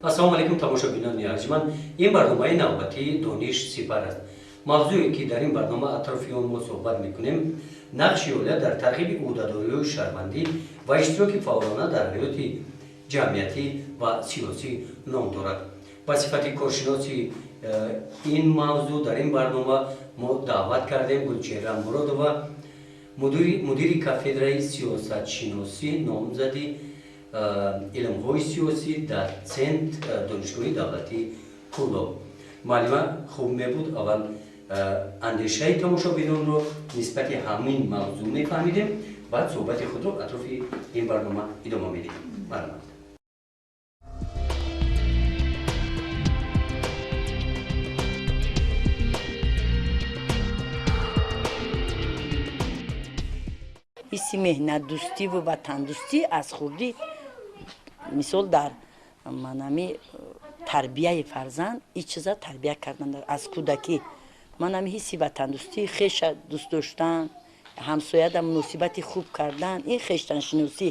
ассалому алайкум тамошобинони арҷманд. Ин барномаи навбатии дониш сипар аст. мавзӯе ки дар ин барнома атрофи он мо суҳбат мекунем нақши оила дар тарғиби ӯҳдадориҳои шаҳрвандӣ ва иштироки фаъолона дар ҳаёти ҷамъиятӣ ва сиёсӣ ном дорад. ба сифати коршиноси ин мавзӯъ дар ин барнома мо даъват кардем Гулчеҳра Муродова, мудири кафедраи сиёсатшиносӣ, номзади илмҳои сиёсӣ дар Центр донишгоҳи давлатии Пуллов. муаллима хуб мебуд аввал андешаи тамошобинонро нисбати ҳамин мавзӯъ мефаҳмидем, баъд суҳбати худро атрофи ин барнома идома медиҳем. Марҳамат. ҳисси меҳнатдӯстӣ ва ватандӯстӣ аз хурдӣ мисол дар манами тарбияи фарзанд ин чиза тарбия кардан аз кӯдакӣ манами ҳисси ватандӯстӣ, хеша дӯст доштан, ҳамсояда муносибати хуб кардан, ин хештаншиносӣ,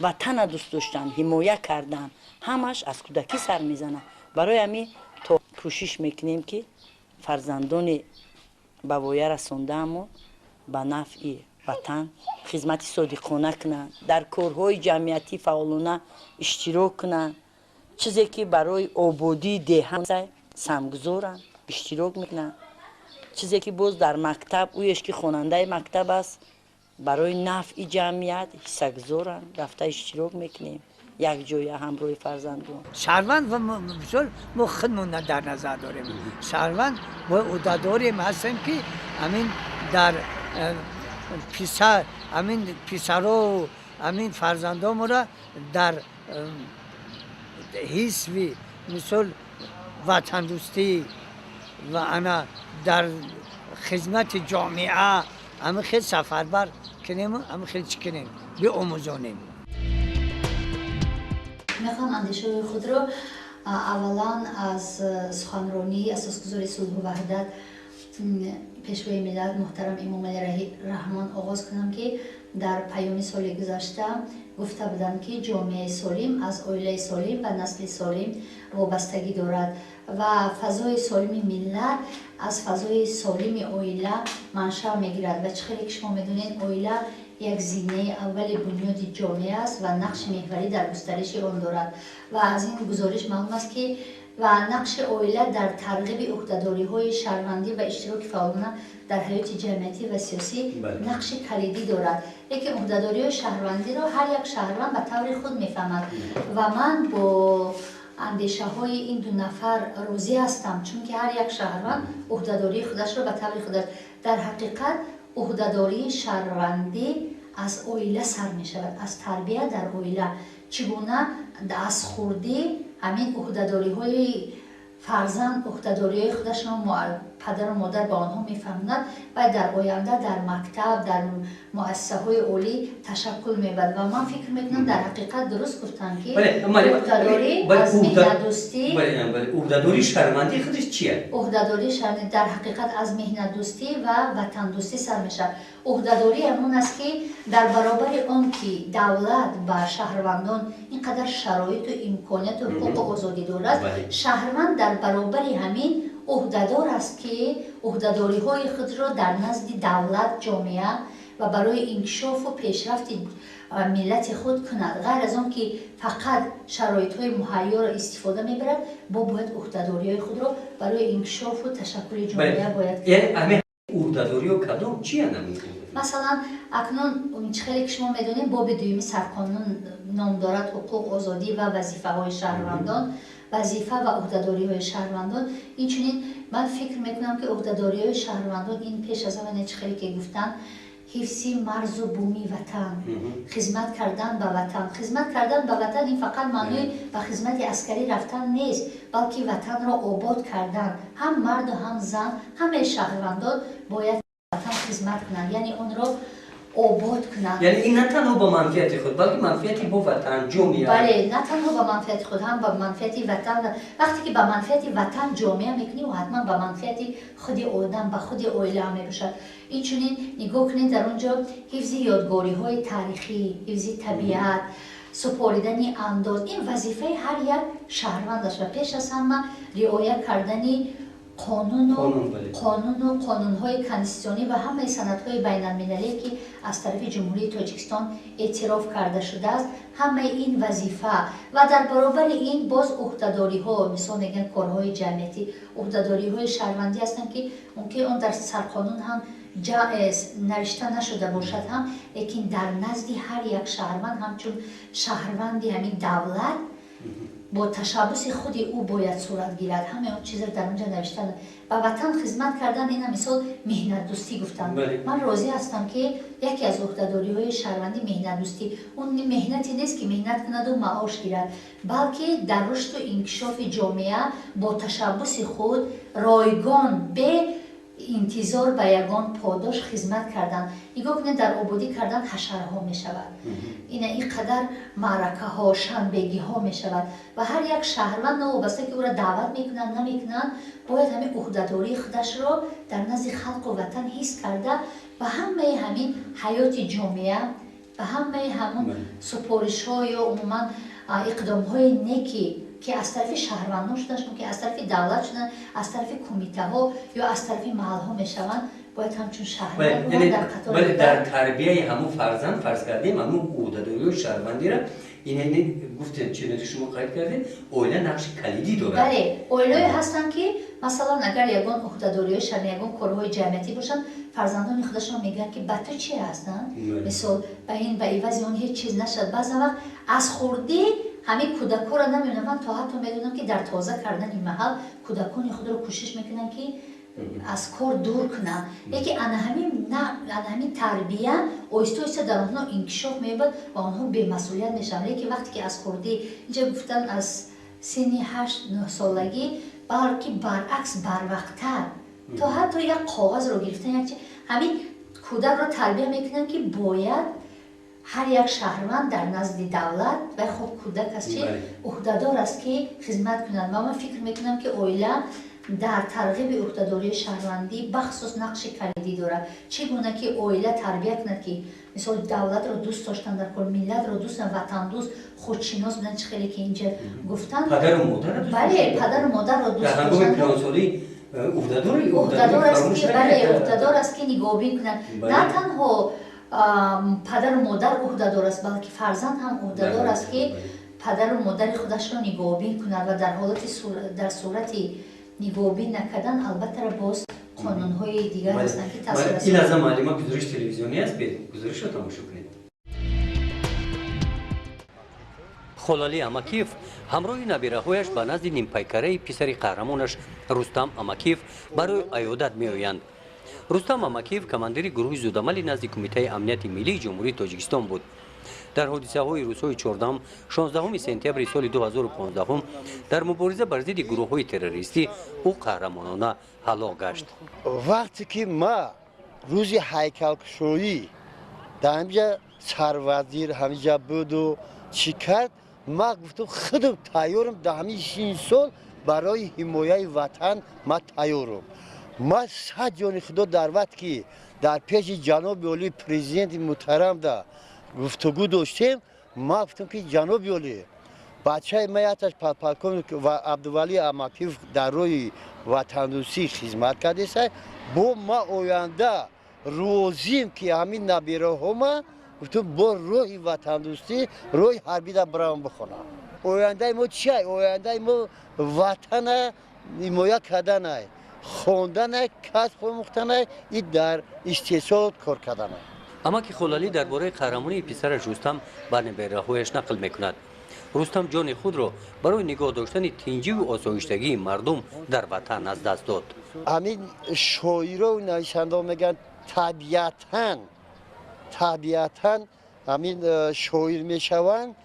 ватана дӯст доштан, ҳимоя кардан, ҳамаш аз кӯдакӣ сар мезанад. барои ҳамин то кӯшиш мекунем ки фарзандони ба воя расондаамон ба нафъи ватан хизмати содиқона кунанд, дар корҳои ҷамъиятӣ фаъолона иштирок кунанд, чизе ки барои ободии деҳа самгузоранд, иштирок мекунанд, чизе ки боз дар мактаб уеш ки хонандаи мактаб аст, барои нафъи ҷамъият ҳиссагузоранд, рафта иштирок мекунем якҷоя ҳамроҳи фарзандон. шаҳрванд ва мисол мо худмон дар назар дорем. шаҳрванд ва ӯҳдадорем ҳастем ки амин дар писар амин писаро амин фарзандонро дар ҳисви мисол ватандӯстӣ ва ана дар хизмати ҷомеа амин хел сафарбар кунем, амин хел чӣ кунем биомӯзонем. мехоҳам андешаҳои худро аввалан аз суханронии асосгузори сулҳу ваҳдат пешвои миллат муҳтарам Эмомалӣ Раҳмон оғоз кунам ки дар паёми соли гузашта гуфта буданд ки ҷомеаи солим аз оилаи солим ва насли солим вобастагӣ дорад ва фазои солими миллат аз фазои солими оила маншаъ мегирад ва чӣ хеле ки шумо медонед оила як зинаи аввали бунёди ҷомеа аст ва нақши меҳварӣ дар густариши он дорад ва аз ин гузориш маълум аст ки ва нақши оила дар тарғиби ӯҳдадориҳои шаҳрвандӣ ва иштироки фаъолона дар ҳаёти ҷамъиятӣ ва сиёсӣ нақши калидӣ дорад. лекин ӯҳдадориҳои шаҳрвандиро ҳар як шаҳрванд ба таври худ мефаҳмад ва ман бо андешаҳои ин ду нафар розӣ ҳастам, чунки ҳар як шаҳрванд ӯҳдадории худашро ба таври худаш. дар ҳақиқат ӯҳдадории шаҳрвандӣ аз оила сар мешавад, аз тарбия дар оила. чигуна аз хурдӣ ҳамин ӯҳдадориҳои фарзанд ӯҳдадориҳои худашро падару модар ба онҳо мефаҳмонад ва дар оянда дар мактаб дар муассисаҳои олӣ ташаккул меёбад ва ман фикр мекунам дар ҳақиқат дуруст гуфтам ки ӯҳдадорӣ аз меҳнатдӯстӣ ӯҳдадории шаҳрвандӣ худаш чия? ӯҳдадории шаҳрвандӣ дар ҳақиқат аз меҳнатдӯстӣ ва ватандӯстӣ сар мешавад. ӯҳдадорӣ ҳамон аст ки дар баробари он ки давлат ба шаҳрвандон ин қадар шароиту имконияту ҳуқуқу озодӣ дорад, шаҳрванд дар баробари ҳамин ӯҳдадор аст ки ӯҳдадориҳои худро дар назди давлат, ҷомеа ва барои инкишофу пешрафти миллати худ кунад. ғайр аз он ки фақат шароитҳои муҳайёро истифода мебарад, бо бояд ӯҳдадориҳои худро барои инкишофу ташаккули ҷомеа бояд ӯҳдадориҳо кадом чия намедонед? масалан акнун чӣ хеле ки шумо медонед боби дуюми сарқонун ном дорад ҳуқуқ, озодӣ ва вазифаҳои шаҳрвандон, вазифа ва ӯҳдадориҳои шаҳрвандон. инчунин ман фикр мекунам ки ӯҳдадориҳои шаҳрвандон ин пеш аз ҳамане чӣ хеле ки гуфтан ҳифзи марзу буми ватан, хизмат кардан ба ватан. хизмат кардан ба ватан ин фақат маънои ба хизмати аскарӣ рафтан нест, балки ватанро обод кардан. ҳам марду ҳам зан ҳамаи шаҳрвандон бояд ватан хизмат кунанд, яъне онро обод кунанд. яъне ин на танҳо ба манфиати худ, балки манфиати бо ватан, ҷомеа. бале, на танҳо ба манфиати худ, ҳам ба манфиати ватан. вақте ки ба манфиати ватан ҷомеа мекунӣ, ҳатман ба манфиати худи одам, ба худи оила мебошад. инчунин нигоҳ кунед дар он ҷо ҳифзи ёдгориҳои таърихӣ, ҳифзи табиат, سپردن انداز این وظیفه هر یک شهروند است و پیش از همه رعایت کردن قانون‌های کنستیتوسیونی و همه سندهای بین‌المللی که از طرف جمهوری تاجیکستان اعتراف کرده شده است همه این وظیفه و در برابر این باز عهده‌داری‌ها مثلا میگن کارهای جمعیتی عهده‌داری‌های شهروندی هستند که ممکن اون در سرقانون هم نوشته نشده باشد هم لیکن در نزد هر یک شهروند همچون شهروندی همین دولت با تشبث خود او باید صورت گیرد همه اون چیز در اونجا نوشتن و وطن خدمت کردن این مثال مهنت دوستی گفتن من راضی هستم که یکی از عهده‌داری‌های شهروندی مهنت دوستی اون مهنتی نیست که مهنت کند و معاش گیرد بلکه در رشد و انکشاف جامعه با تشبث خود رایگان به انتظار به یگان پاداش خدمت کردن نگاه کنید در آبادی کردن حشرها می شود این قدر معرکه ها شنبگی ها می شود و هر یک شهروند وابسته که او را دعوت میکنند نمیکنند باید همین عهده‌داری خودش را در نزد خلق و وطن حس کرده و همه همین حیات جامعه و همه همون سپارش ها یا عموما اقدام های نیکی که از طرف شهروندان شدن که از طرف دولت شدن از طرف کمیته ها یا از طرف محل ها میشوند باید همچون شهروند در قطار در تربیه همون فرزند فرض کردیم همون عهده‌داری و شهروندی را این گفتید چیزی شما قید کردید اویله نقش کلیدی داره بله اویله هستن که مثلا اگر یگان عهده‌داری شدن یگان کارهای جمعیتی باشن فرزندان خودشون میگن که بچه چی هستن مثلا به این به عوض اون هیچ چیز نشد بعضی وقت از خوردی همین کودکان را نمیدونم من تا حتی میدونم که در تازه کردن این محل کودکان خود رو کوشش میکنن که از کار دور کنن یکی همین تربیه آهسته در آنها انکشاف میبود و آنها به مسئولیت میشن یکی وقتی که از خوردی اینجا گفتن از سن 8-9 سالگی بلکه برعکس بروقت‌تر تا حتی یک کاغذ رو گرفتن همین کودک رو تربیه میکنن که باید هر یک شهروند در نزد دولت و خود کودک است که عهده‌دار است که خدمت کنند و من فکر میکنم که اویله در ترغیب عهده‌داری شهروندی بخصوص نقش کلیدی دارد چگونه که اویله تربیت کند که مثلا دولت رو دوست داشتن در کل ملت رو دوست وطن دوست خودشناس بودن چه خیلی که اینجا گفتن پدر و مادر دوست بله پدر و مادر رو دوست داشتن در هنگام پلانسالی عهده‌دار است که بله عهده‌دار است که نگاهبین کنند نه تنها پدر و مادر عهده‌دار است بلکه فرزند هم عهده‌دار است که پدر و مادر خودش را نگاهبین کند و در صورت نگاهبین نکردن البته باز قانون‌های دیگر هستند که تصویر این از معلومات گزارش تلویزیونی است گزارش رو تماشا کنید خلالی اماکیف همراه نبیره‌هایش به نزد نیمپیکره پسر قهرمانش رستم اماکیف برای عیادت می‌آیند رستم اماکیف کماندیر گروه زودعمل نزد کمیته امنیت ملی جمهوری تاجیکستان بود در حادثه‌های روزهای 14 16 سپتامبر سال 2015 در مبارزه بر ضد گروه‌های تروریستی او قهرمانانه هلاک گشت وقتی که ما روز هیکل‌کشایی در اینجا سروزیر همینجا بود و چی کرد ما گفتم خودم تیارم در همین 6 سال برای حمایت وطن ما تیارم ما 100 جان خدا در وقت که در پیش جناب عالی پرزیدنت محترم دا گفتگو داشتیم ما گفتم که جناب عالی بچه ما یاتش پالکون و عبدالولی اماکیف در روی وطن دوستی خدمت کرده است با ما آینده روزیم که همین نبیره ها گفتم با روی وطن دوستی روی حربی در برام بخونم آینده ما چیه آینده ما وطن حمایت کردن خوندن کسب آموختن این در استحصال کار کردن اما که خلالی درباره قهرمانی پسرش رستم بر نبیره‌هایش نقل میکند رستم جان خود را برای نگاه داشتن تنجی و آسایشتگی مردم در وطن از دست داد همین شاعرها و نویسنده میگن طبیعتاً همین شاعر میشوند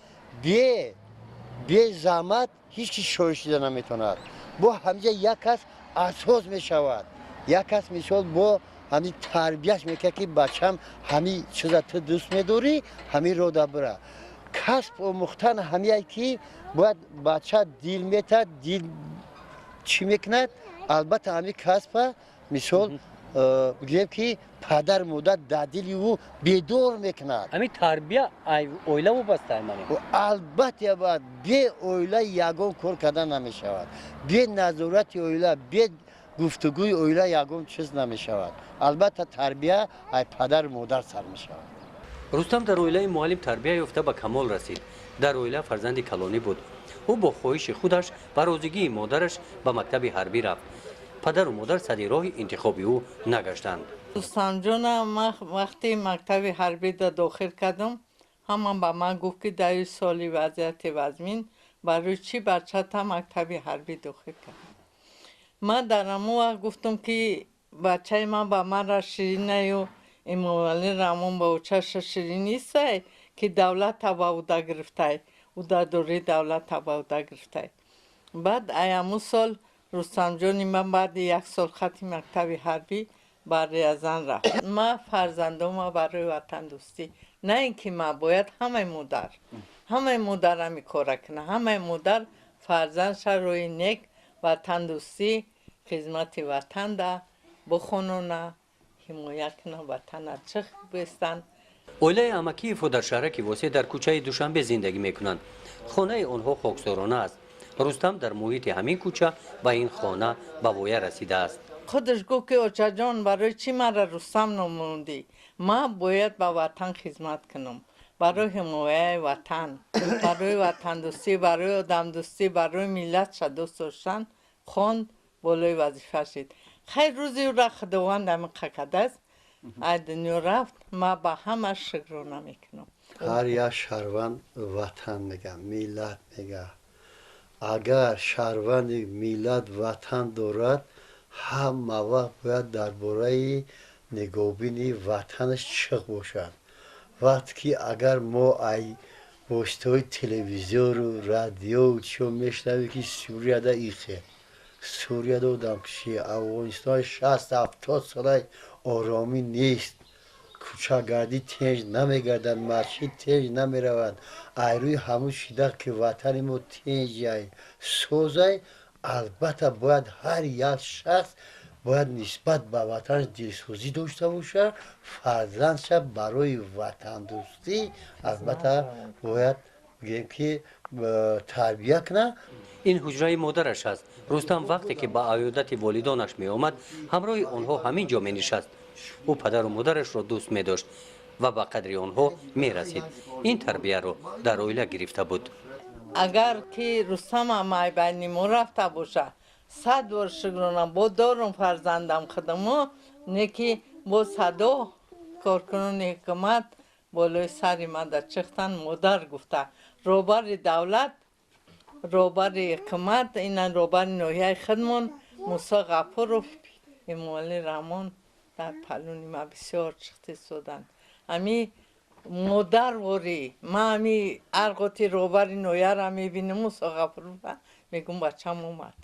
بی زحمت هیچ کی شاعر شده نمیتوند با همینجا یک کس اساس میشود یک کس مثال با همین تربیت میکنه که بچم همین چیزا تو دوست میداری همین رو دبره کسب آموختن همین که باید بچه دل میتد دل چی میکند البته همین کسب مثال بگیم که پدر مادر در دل او بیدار میکند امی تربیه اویله و بسته منی و البته باید به اویله یگان کار کردن نمیشود به نظارت اویله به گفتگوی اویله یگان چیز نمیشود البته تربیه ای پدر مادر سر میشود رستم در اویله معلم تربیه یافته به کمال رسید در اویله فرزند کلانی بود او با خواهش خودش و روزگی مادرش به مکتب حربی رفت پدر و مادر سر راه انتخابی او نگشتند دوستان جانم من وقتی مکتب حربی دا داخل کردم همان به من گفت که در این سالی وضعیت وزمین برای چی بچه تا مکتب حربی داخل کرد من در امو وقت گفتم که بچه من به من را شیرینه و امومالی رامون با اوچش شیرین نیست که دولت تا با اوده گرفته او در دوره دولت تا با اوده گرفته بعد ایامو سال رستم جانی من بعد 1 سال خطی مکتب حربی برای ازن رفت ما فرزندم برای وطن دوستی نه اینکه ما باید همه مادر همی کار کنه همه مادر فرزندش روی نیک وطن دوستی خدمت وطن ده بخونونه حمایت کنه وطن چخ بستن اویله امکیف در شهرک واسه در کوچه دوشنبه زندگی میکنند خانه آنها خاکسارانه است رستم در محیط همین کوچه به این خانه به ویه رسیده است خودش گفت که اوچه جان برای چی مرا رستم نموندی ما باید به وطن خدمت کنم برای حمایت وطن برای وطن دوستی برای آدم دوستی برای ملت شد دوست داشتن خواند بالای وظیفه شد خیر روزی او را خداوند همه قکده است از دنیا رفت ما به همه شکرانه میکنم هر یک شهروند وطن میگه ملت میگه اگر شهروند ملت وطن دارد همه وقت باید درباره نگاهبینی وطنش چه باشد وقتی که اگر ما ای واسطه تلویزیون و رادیو چون میشنوی که سوریه ده ایخه سوریه ده دمکشی افغانستان 60-70 ساله آرامی نیست کوچه گردی تنج نمیگردن مسجد تنج نمیروند ایروی همون شیده که وطن ما تنج سوزه البته باید هر یک شخص باید نسبت به وطنش دلسوزی داشته باشه فرزندش برای وطن دوستی البته باید بگیم که تربیه کنه این حجره مادرش است رستم وقتی که به عیادت والدانش می آمد همراه آنها همین جا می نشست او پدر و مادرش را دوست می داشت و به قدر آنها می رسید این تربیه را در اویله گرفته بود اگر که رستم هم بین ما رفته باشه 100 بار شکرانه با دارم فرزندم خدمو نیکی با صدا کارکنان حکومت بالای سری من در چختن مادر گفته روبر دولت روبر حکومت این روبر نوحیه خدمون موسی غفور اموالی رحمان در پلونی ما بسیار چختی سودن امی مادر وری ما امی ارغوتی روبر نوحیه را میبینیم موسی غفور میگم بچم اومد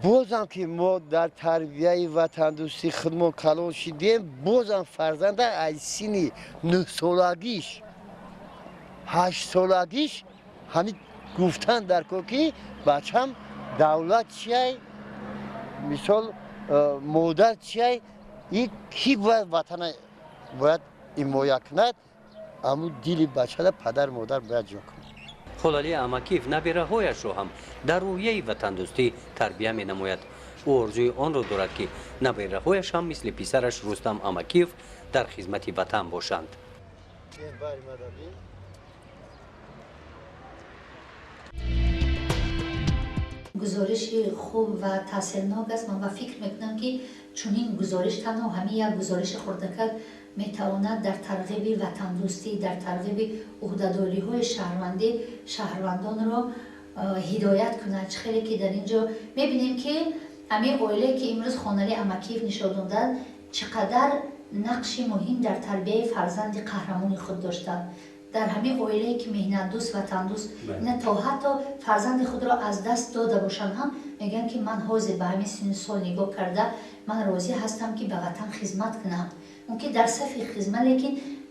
بازم که ما در تربیه وطن دوستی خودمون کلان شدیم بازم فرزنده از سینی 9 سالگیش 8 سالگیش همین گفتن در که بچم دولت چیه مثال مادر چیه این کی باید وطن باید حمایت کند اما دل بچه پدر مادر باید جا کند خلالی امکیف نبیره هایش را هم در رویه وطن دوستی تربیه می نماید او ارزوی آن را دارد که نبیره هایش هم مثل پسرش رستم امکیف در خدمت وطن باشند گزارش خوب و تاثیرناک است من فکر میکنم که چنین گزارش تنها همین یک گزارش خردکر میتواند در ترغیب وطن دوستی در ترغیب عهده‌داری های شهروندان را هدایت کند خیلی که در اینجا میبینیم که همین اویله که امروز خانه امکیف نشان دادند چقدر نقش مهم در تربیت فرزند قهرمان خود داشتند در همین اویله که مهنت دوست وطن دوست نه تا حتی فرزند خود را از دست داده باشند هم میگن که من حاضر به همین سن سال نگاه کرده من راضی هستم که به وطن خدمت کنم ممکن در صف خدمت لیکن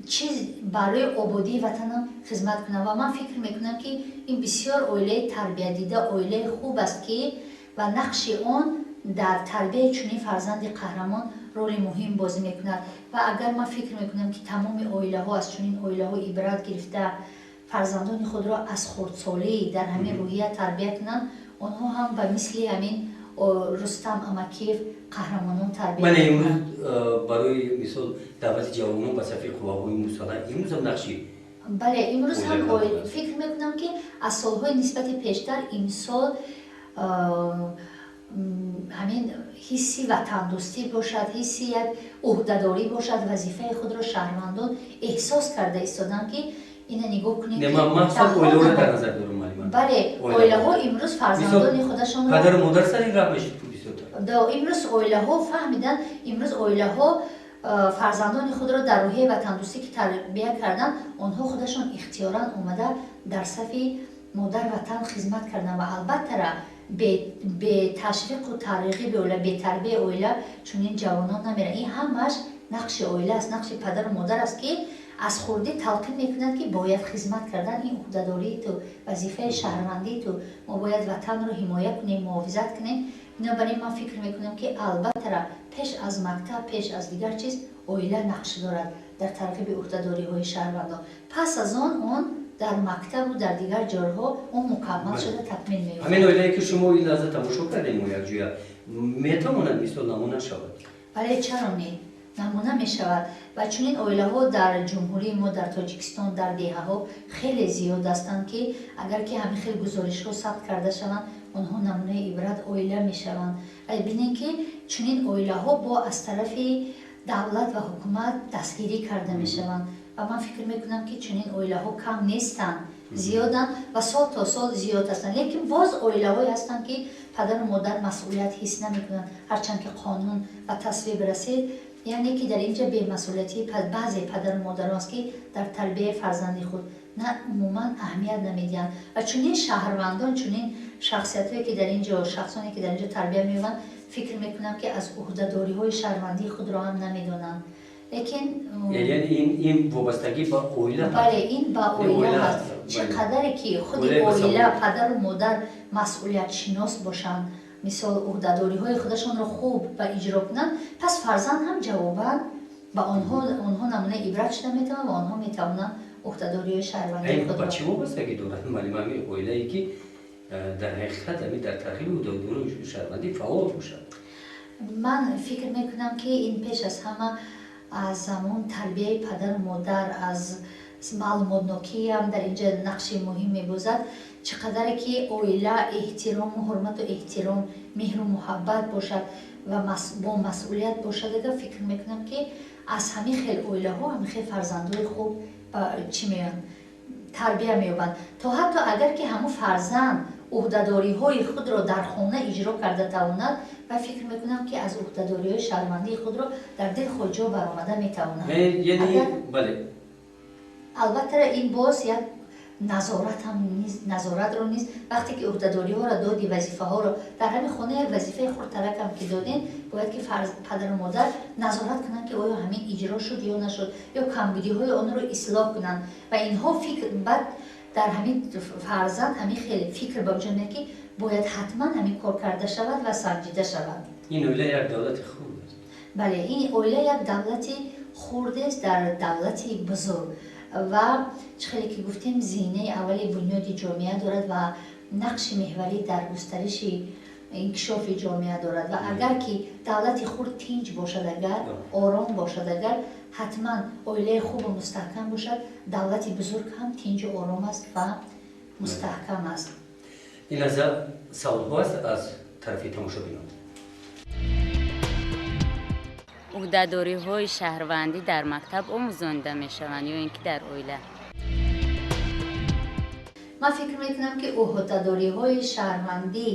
چیز برای آبادی وطنم خدمت کنم و من فکر میکنم که این بسیار اویله تربیت دیده اویله خوب است که و نقش آن در تربیت چنین فرزند قهرمان роли муҳим бозӣ мекунад ва агар ман фикр мекунам ки тамоми оилаҳо аз чунин оилаҳо ибрат гирифта фарзандони худро аз хурдсолӣ дар ҳамин рӯҳия тарбия кунанд, онҳо ҳам ба мисли ҳамин Рустам Амакиев қаҳрамонон тарбия мана имрӯз мекунанд. барои мисол даъвати ҷавонон ба сафи қувваҳои мусаллаҳ имрӯз ҳам нақши бале имрӯз ҳам Оилаҳо. фикр мекунам ки аз солҳои нисбати пештар имсол ҳамин ҳисси ватандӯстӣ бошад, ҳисси як уҳдадорӣ бошад, вазифаи худро шаҳрвандон эҳсос карда истоданд ки ина нигоҳ кунед ки мақсад оилаҳоро дар назар дорам малима. бале оилаҳо имрӯз фарзандони худашонро падару модар сари раҳ мешид ки бисёртар. имрӯз оилаҳо фаҳмиданд, имрӯз оилаҳо фарзандони худро дар рӯҳияи ватандӯстӣ ки тарбия карданд, онҳо худашон ихтиёран омада дар сафи модар ватан хизмат карданд ва албаттара беташвиқу тарғиби оила, бетарбияи оила чунин ҷавонон намеранд. Ин ҳамаш нақши оила аст, нақши падару модар аст ки аз хурдӣ талқин мекунад ки бояд хизмат кардан, ин уҳдадории ту, вазифаи шаҳрвандии ту, мо бояд ватанро ҳимоя кунем, муҳофизат кунем. Бинобар ин ман фикр мекунам ки албаттара пеш аз мактаб, пеш аз дигар чиз оила нақш дорад дар тарғиби уҳдадориҳои шаҳрвандон. Пас аз он дар мактабу дар дигар ҷойҳо он мукаммал шуда такмил меёфтад. ҳамин оилае ки шумо ин лаҳза тамошо кардем мо якҷоя метавонад мисол намуна шавад? бале чаро не намуна мешавад ва чунин оилаҳо дар ҷумҳурии мо дар Тоҷикистон дар деҳаҳо хеле зиёд ҳастанд ки агар ки ҳамин хел гузоришҳо сабт карда шаванд, онҳо намунаи ибрат оила мешаванд. Вале бинем ки чунин оилаҳо бо аз тарафи давлат ва ҳукумат дастгирӣ карда мешаванд ва ман фикр мекунам ки чунин оилаҳо кам нестанд, зиёданд ва сол то сол зиёд ҳастанд. Лекин боз оилаҳое ҳастанд ки падару модар масъулият ҳис намекунанд, ҳарчанд ки қонун ва тасвиб расид, яъне ки дар инҷа бемасъулиятии баъзе падару модарон аст ки дар тарбияи фарзанди худ на умуман аҳамият намедиҳанд ва чунин шаҳрвандон, чунин шахсиятҳое ки дар инҷо, шахсоне ки дар инҷо тарбия меёбанд, фикр мекунам ки аз уҳдадориҳои шаҳрвандии худро ҳам намедонанд. Лекин яъне ин вобастагӣ ба оила бале ин ба оила ҳаст. Чӣ қадаре ки худи оила, падару модар масъулиятшинос бошанд, мисол уҳдадориҳои худашонро хуб ба иҷро кунанд, пас фарзанд ҳам ҷавобан ба онҳо намунаи ибрат шуда метавонанд ва онҳо метавонанд уҳдадориҳои шаҳрвандии худро. ба чӣ вобастагӣ дорад малима ҳамин оилае ки дар ҳақиқат ҳамин дар тарғиби уҳдадории шаҳрвандӣ фаъол бошад? ман фикр мекунам ки ин пеш аз ҳама аз замон тарбияи падару модар, аз маълумотнокӣ ҳам дар инҷа нақши муҳим мебозад. Чӣ қадаре ки оила эҳтирому ҳурмату эҳтиром, меҳру муҳаббат бошад ва бо масъулият бошад, агар фикр мекунам ки аз ҳамин хел оилаҳо ҳамин хел фарзандои хуб чӣ меёбанд, тарбия меёбанд. То ҳатто агар ки ҳамун фарзанд уҳдадориҳои худро дар хона иҷро карда тавонад, ва фикр мекунам ки аз уҳдадориҳои шаҳрвандии худро дар дил худ ҷо баромада метавонад. Албатта ин боз як назоратро низ вақте ки уҳдадориҳоро доди, вазифаҳоро дар ҳамин хона як вазифаи хурдтаракам ки додем, бояд ки падару модар назорат кунанд ки оё ҳамин иҷро шуд ё нашуд, ё камбудиҳои онро ислоҳ кунанд ва инҳо фикр баъд дар ҳамин фарзанд ҳамин хеле фикр ба вуҷуд меояд ки бояд ҳатман ҳамин кор карда шавад ва санҷида шавад. ин оила як давлати хурд аст. бале ин оила як давлати хурдест дар давлати бузург ва чӣ хеле ки гуфтем зинаи аввали бунёди ҷомеа дорад ва нақши меҳварӣ дар густариши инкишофи ҷомеа дорад ва агар ки давлати хурд тинҷ бошад, агар ором бошад, агар ҳатман оилаи хубу мустаҳкам бошад, давлати бузург ҳам тинҷу ором аст ва мустаҳкам аст. ин лаҳза саволҳо аст аз тарафи тамошобинон. уҳдадориҳои шаҳрвандӣ дар мактаб омӯзонида мешаванд ё ин ки дар оила? ман фикр мекунам ки уҳдадориҳои шаҳрвандӣ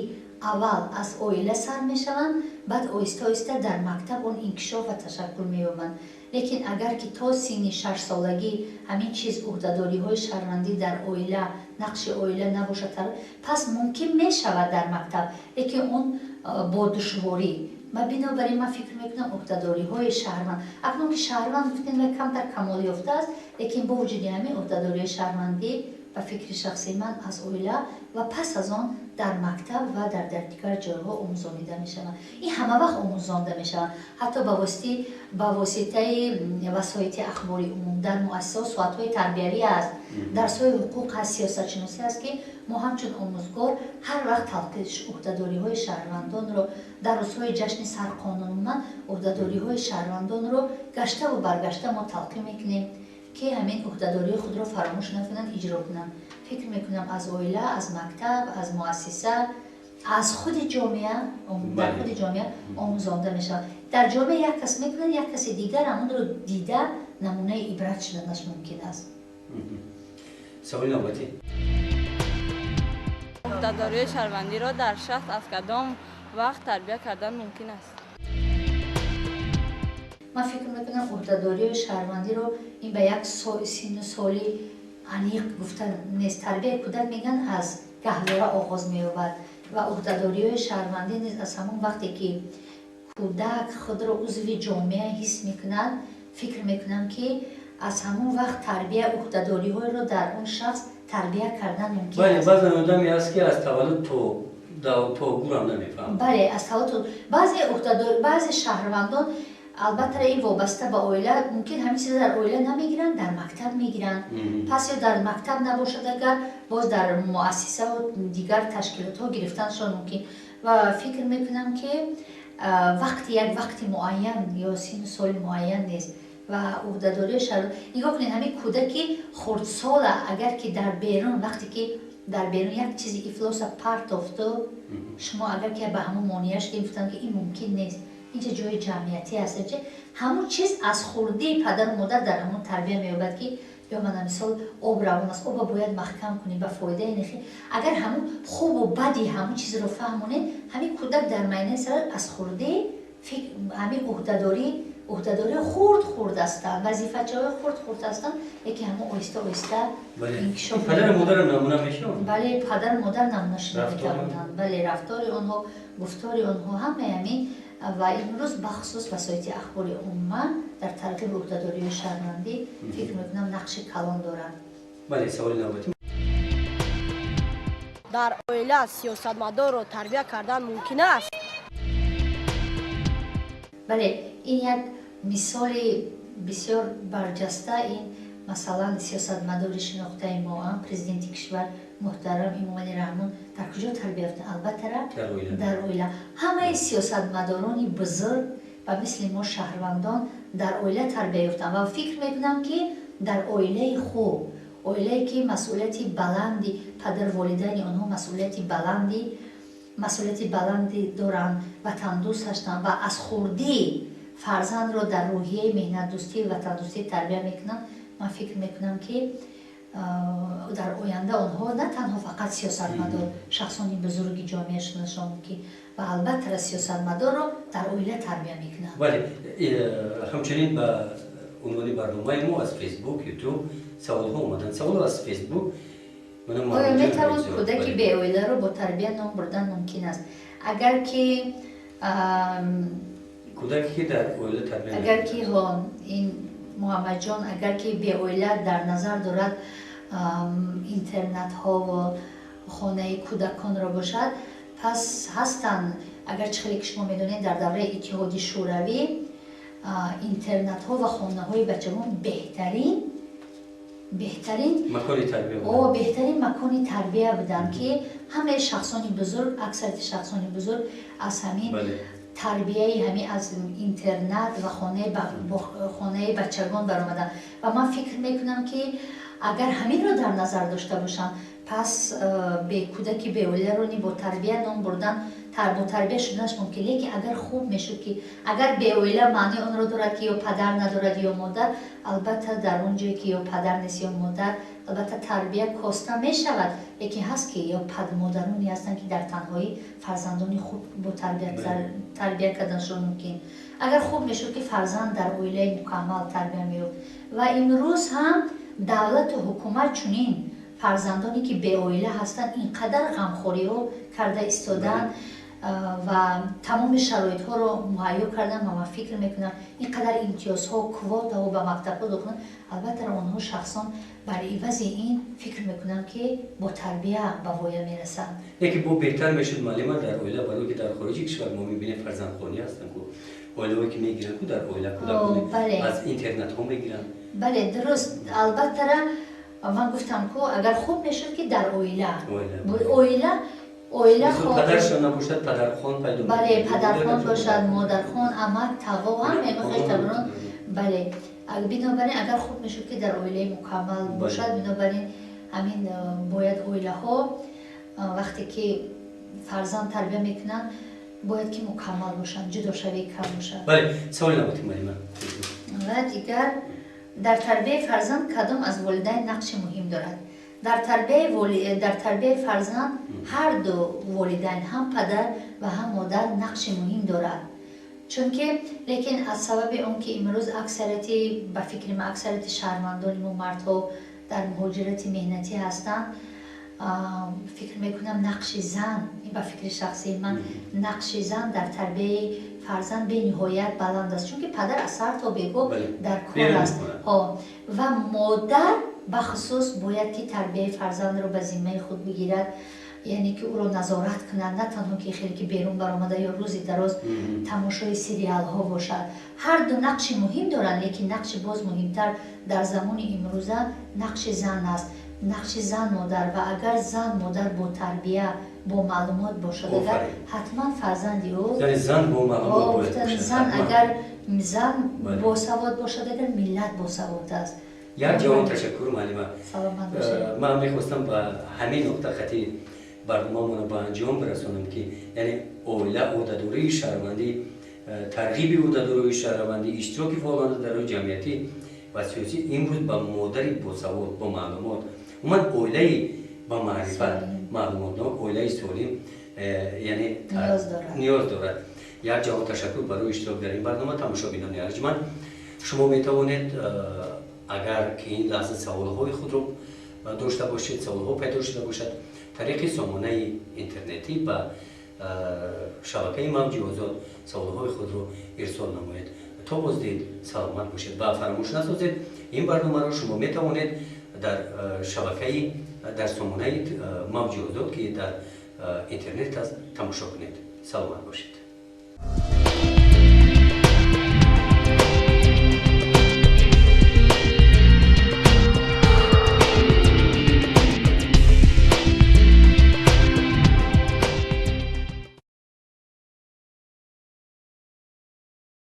аввал аз оила сар мешаванд, баъд оҳиста оҳиста дар мактаб он инкишоф ва ташаккул меёбанд. Лекин агар ки то синни 6 солагӣ ҳамин чиз уҳдадориҳои шаҳрвандӣ дар оила, нақши оила набошад, пас мумкин мешавад дар мактаб, лекин он бо душворӣ. бинобар ин ман фикр мекунам уҳдадориҳои шаҳрванд, акнун ки шаҳрванд гуфтем камтар камол ёфтааст, лекин бо вуҷуди ҳамин уҳдадориҳои шаҳрвандӣ ба фикри шахсии ман аз оила و پس از آن در مکتب و در دیگر جاها آموزانیده می شوند. این همه وقت آموزانده می شوند. حتی با واسطه وسایط اخباری عمومی در مؤسسات ساعت‌های تربیوی است، درس‌های حقوق هست، سیاست شناسی است که ما همچون آموزگار هر وقت تلقی عهده‌داری‌های شهروندان رو در روزهای جشن سرقانونمند عهده‌داری‌های شهروندان رو گشته و برگشته ما تلقی می‌کنیم که همین عهده‌داری خود را فراموش نکنن، اجرا کنن. فکر میکنم از اویله، از مکتب، از مؤسسه، از خود جامعه در خود جامعه آموزانده میشه. در جامعه یک کس میکنه، یک کسی دیگر همون رو دیده نمونه عبرت شدنش ممکن است. سوال نوبتی. عهده‌داری شهروندی را در شخص از کدام وقت تربیت کردن ممکن است؟ من فکر میکنم عهده‌داری شهروندی رو این به یک سن سالی عمیق گفتن نیست. تربیت کودک میگن از گهواره آغاز می‌یابد و عهده‌داری شهروندی نیز از همون وقتی که کودک خود را عضو جامعه حس میکنند، فکر میکنم که از همون وقت تربیت عهده‌داری‌ها را در اون شخص تربیت کردن ممکن است. بعضی آدمی هست که از تولد تو گورم نمیفهم. بله، از تولد بعضی شهروندان البته این وابسته به اویله ممکن همین چیز در اویله نمیگیرن، در مکتب میگیرن. پس یا در مکتب نباشد اگر باز در مؤسسه و دیگر تشکیلات ها گرفتنشان ممکن. و فکر میکنم که یک وقت معین یا سن سال معین نیست و عهده‌داری نگاه کنید همین کودکی خردسال اگر که در بیرون وقتی که در بیرون یک چیزی افلاس پرت افتاد، شما اگر که به همون مانعش گفتن که این ممکن نیست، اینجا جای جمعیتی هست، چه همون چیز از خردی پدر و مادر در همون تربیت می‌یابد که یا من مثال آب روان است، آب باید محکم کنی به فایده نخی. اگر همون خوب و بدی همون چیز رو فهمونه، همین کودک در معینه سر از خردی همین عهده‌داری خرد هستند، وظیفه‌های خرد هستند، یکی همون آیسته انکشاف. پدر مادر نمونه میشون. بله، پدر مادر نمونه شده می‌توانند. بله، رفتار آنها، گفتار آنها همین و امروز بخصوص وسایط اخباری عمومی در ترتیب عهده‌داری شهروندی فکر میکنم نقش کلان دارند. بله، سوال نوبتی. در اویله سیاستمدار را تربیت کردن ممکن است؟ بله، این یک مثال بسیار برجسته این مثلا سیاستمدار شناخته ما هم پرزیدنت کشور محترم امام علی رحمان در کجا تربیت یافتند؟ البته در اویله. همه سیاستمداران بزرگ و مثل ما شهروندان در اویله تربیت یافتند و فکر میکنم که در اویله خوب، اویله که مسئولیت بلندی پدر والدین آنها مسئولیت بلندی دارند، وطن دوست هستند و از خردی فرزند را در روحیه مهنت دوستی و وطن دوستی تربیت میکنند. من فکر میکنم که در آینده آنها نه تنها فقط سیاستمدار، شخصانی بزرگی جامعه شناسان که و البته سیاستمدار را در اویله تربیت میکنند. بله، همچنین به عنوان برنامه ما از فیسبوک، یوتیوب سوال ها اومدن. سوال از فیسبوک آیا میتوان کودک به اویله را با تربیت نام بردن ممکن است؟ اگر که کودکی که در اویله تربیت اگر که این محمد جان اگر که به اویله در نظر دارد اینترنت ها و خانه کودکان را باشد، پس هستند. اگر خیلی که شما میدونید در دوره اتحادیه شوروی اینترنت ها و خانه های بچگان بهترین مکانی تربیه بودن که همه شخصانی بزرگ، اکثریت شخصانی بزرگ از همین تربیه همین از اینترنت و خانه بچگان برآمدن و من فکر میکنم که اگر همین رو در نظر داشته باشن، پس به کودکی به اویله رو با تربیت نام بردن با تربیت شدنش ممکنه. لیکن اگر خوب میشه که اگر به اویله معنی اون رو دارد که یا پدر ندارد یا مادر، البته در اون جایی که یا پدر نیست یا مادر البته تربیت کاسته میشود. یکی هست که یا مادرانی هستن که در تنهایی فرزندانی خوب با تربیت کردنشون ممکن. اگر خوب میشه که فرزند در اویله مکمل تربیت می‌یافت و امروز هم دولت و حکومت چنین فرزندانی که به اویله هستند اینقدر غمخوری رو کرده ایستادن و تمام شرایط ها رو مهیا کردن و من فکر میکنم اینقدر امتیازها و کوتا و به مکتب ها دادن. البته آنها شخصا برای عوض این فکر میکنم که با تربیه به وایه میرسن. یکی با بهتر میشد معلم در اویلا، برای که در خارج کشور ما میبینیم فرزندخوانی هستن که اویلایی که میگیرن که در اویلا کودکان از اینترنت ها میگیرن. بله درست. البته من گفتم که اگر خوب میشد که در اویلا خب پدرشان نباشد پدرخوان پیدا میکنه. بله پدرخوان باشد، مادرخوان، عمک، توا هم میخوش تبرون. بله بنابراین اگر خوب میشد که در اویله مکمل باشد. بنابراین همین باید اویله ها وقتی که فرزند تربیه میکنن باید که مکمل باشن، جدا شوی کم باشد. بله سوال نبودیم ولی من و دیگر در تربیه فرزند کدام از والدین نقش مهم دارد؟ در تربیه فرزند هر دو والدین هم پدر و هم مادر نقش مهم دارد. چون که لیکن از سبب اون که امروز اکثریتی به فکر ما اکثریت شهروندان و مردها در مهاجرت مهنتی هستند، فکر میکنم نقش زن، این به فکر شخصی من، نقش زن در تربیه فرزند به نهایت بلند است. چون که پدر از سر تا بگو در کار است و مادر بخصوص باید که تربیه فرزند رو به ذمه خود بگیرد، یعنی که او رو نظارت کنند، نه تنها که خیلی که بیرون برآمده یا روزی دراز تماشای سریال ها باشد. هر دو نقش مهم دارند، لیکن نقش باز مهمتر در زمان امروزه نقش زن است. نقش زن مادر، و اگر زن مادر با تربیه با معلومات باشد، اگر حتما فرزندی او یعنی زن با معلومات باشد. زن اگر زن با سواد باشد، اگر ملت با سواد است. یک جوان تشکر معلمه. سلامت باشید. من میخواستم به همین نقطه خطی برنامه‌مون رو به انجام برسونم که یعنی اوله عهده‌داری شهروندی، ترغیب عهده‌داری شهروندی، اشتراک فعالان در جمعیتی و سیاسی امروز به مادری با سواد با معلومات، من اوله با معرفت معلومات نه اوله سالم یعنی نیاز دارد. یک جوان تشکر برای اشتراک در این برنامه. تماشابینان ارجمند، شما میتوانید اگر که این لحظه سوال‌های خود رو داشته باشید، سوال‌ها پیدا شده باشد، طریق سامانه اینترنتی به شبکه موج آزاد سوال‌های خود رو ارسال نمایید. تا بازدید سلامت باشید و فراموش نسازید این برنامه رو شما میتوانید در شبکه در سامانه موج آزاد که در اینترنت است تماشا کنید. سلامت باشید.